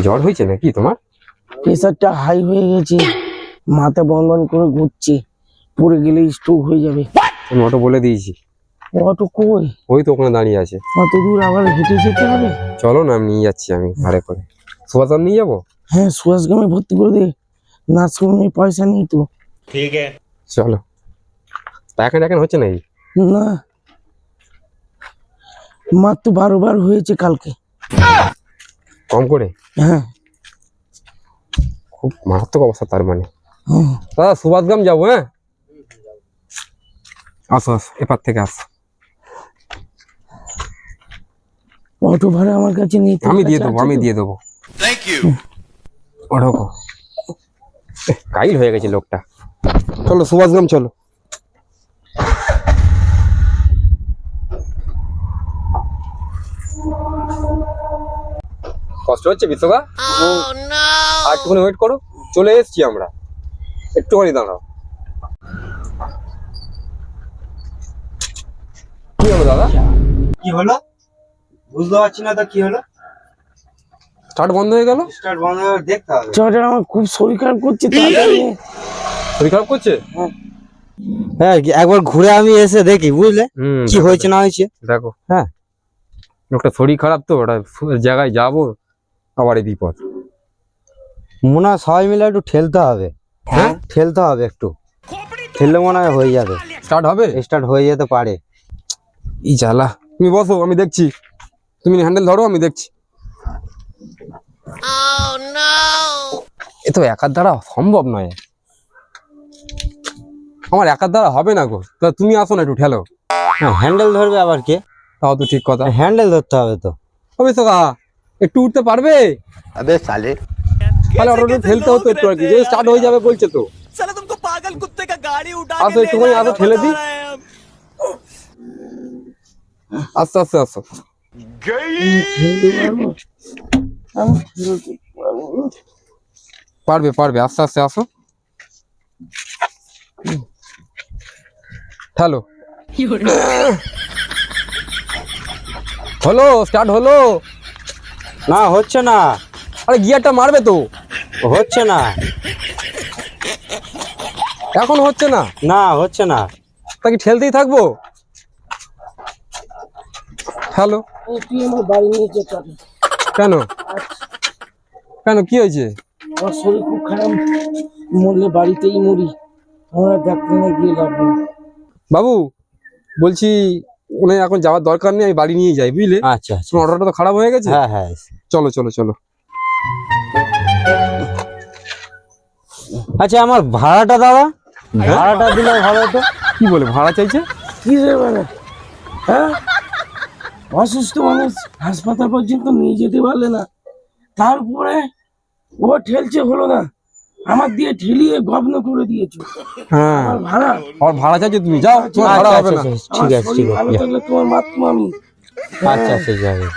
জ্বর হয়েছে নাকি তোমার? প্রেসারটা হাই হয়ে গেছে, মাথা বন বন করে ঘুরছে, পড়ে গেলে স্ট্রোক হয়ে যাবে। আমি অটো বলে দিয়েছি। অটো কই? ওই তো ওখানে দাঁড়িয়ে আছে। অত দূর আবার হেঁটে যেতে হবে? চলো না, আমি নিয়ে যাচ্ছি, আমি ভাড়া করে। সুভাষ নিয়ে যাবো? হ্যাঁ, সুভাষগ্রামে ভর্তি করে দে, নার্সিংহোমে পয়সা নেই তো। ठीक है চলো। তা এখন এখন হচ্ছে নাকি? না, মাত্র 12 বার হয়েছে কালকে। কম করে? হ্যাঁ খুব মারাত্মক অবস্থা তার মানে। হ্যাঁ। দাদা সুভাষগ্রাম যাবো, হ্যাঁ আসো আসো, এপার থেকে আসো। অটো ভাড়া আমার কাছে নেই। তোর আমি দিয়ে কাছে দেবো, আছে আমি তো? দিয়ে দেবো। ওঠো। কাইল হয়ে গেছে লোকটা। চলো সুভাষগ্রাম চলো। কষ্ট হচ্ছে বিশ্বকা? আর একটুখানি ওয়েট করো, চলে এসেছি আমরা, একটুখানি দাঁড়াও। কি হলো দাদা? কি হলো বুঝতে পারছি না তো কি হলো। স্টার্ট বন্ধ হয়ে গেল। স্টার্ট বন্ধ করে দেখতে হবে। চটা আমার খুব শরীর খারাপ করছে, তাড়াতাড়ি। শরীর খারাপ করছে? হ্যাঁ একবার ঘুরে আমি এসে দেখি, বুঝলে কি দেখো, হয়েছে না হয়েছে। দেখো হ্যাঁ, লোকটা শরীর খারাপ তো, ওটা জায়গায় যাবো আবার এই বিপদ। মনে হয় সবাই মিলে একটু ঠেলতে হবে। হ্যাঁ ঠেলতে হবে একটু, ঠেললে মনে হয় হয়ে যাবে, স্টার্ট হবে। স্টার্ট হয়ে যেতে পারে। ই জ্বালা, তুমি বসো আমি দেখছি, তুমি হ্যান্ডেল ধরো আমি দেখছি। এ তো একার দ্বারা সম্ভব নয়, আমার একার দ্বারা হবে না গো। তা তুমি আসো না একটু ঠেলো। হ্যাঁ হ্যান্ডেল ধরবে আবার কে? তাও তো ঠিক কথা। হ্যান্ডেল ধরতে হবে তো। হবে তো একটু উঠতে পারবে? আবে সালে তাহলে অটোটা ঠেলতে হতো একটু আর কি, যে স্টার্ট হয়ে যাবে বলছে তো। साला तुमको पागल कुत्ते का गाड़ी उठा আসো के একটুখানি, আসো ঠেলে দিই। रहे हैं हम। আস্তে আস্তে আসো। পারবে পারবে, আস্তে আস্তে আসো। ঠেলো। হলো, স্টার্ট হলো। না হচ্ছে না, আরে গিয়ারটা মারবে তো। হচ্ছে না, এখন হচ্ছে না? না হচ্ছে না। তা কি ঠেলতেই থাকবো? হ্যালো, তুই আমার বাড়ি নিয়ে চল চটা। কেন কেন কি হয়েছে? আমার শরীর খুব খারাপ, মরলে বাড়িতেই মরি, আমরা ডাক্তারে গিয়ে লাভ নেই। বাবু বলছি, উনি এখন যাওয়ার দরকার নেই, আমি বাড়ি নিয়ে যাই, বুঝলে? আচ্ছা আচ্ছা, তোমার অটোটা তো খারাপ হয়ে গেছে। হ্যাঁ হ্যাঁ। চলো চলো চলো। আচ্ছা আমার ভাড়াটা দাদা, ভাড়াটা দিলে ভালো হতো। কি বলে ভাড়া চাইছে? কি রে মানে, হ্যাঁ, অসুস্থ মানুষ হাসপাতাল পর্যন্ত নিয়ে যেতে পারলে না, তারপরে ও ঠেলছে হলো না, আমার দিয়ে ঠেলিয়ে গভন করে দিয়েছো। হ্যাঁ, আমার ভাড়া, আর ভাড়া চাইছে, তুমি যাও, তোমার ভাড়া আচ্ছা হবে আচ্ছা না। আচ্ছা, ঠিক আমার আছে ঠিক শরীর ভালো আছে। থাকলে তোমার মাত্র আমি। আচ্ছা আচ্ছা যাবে।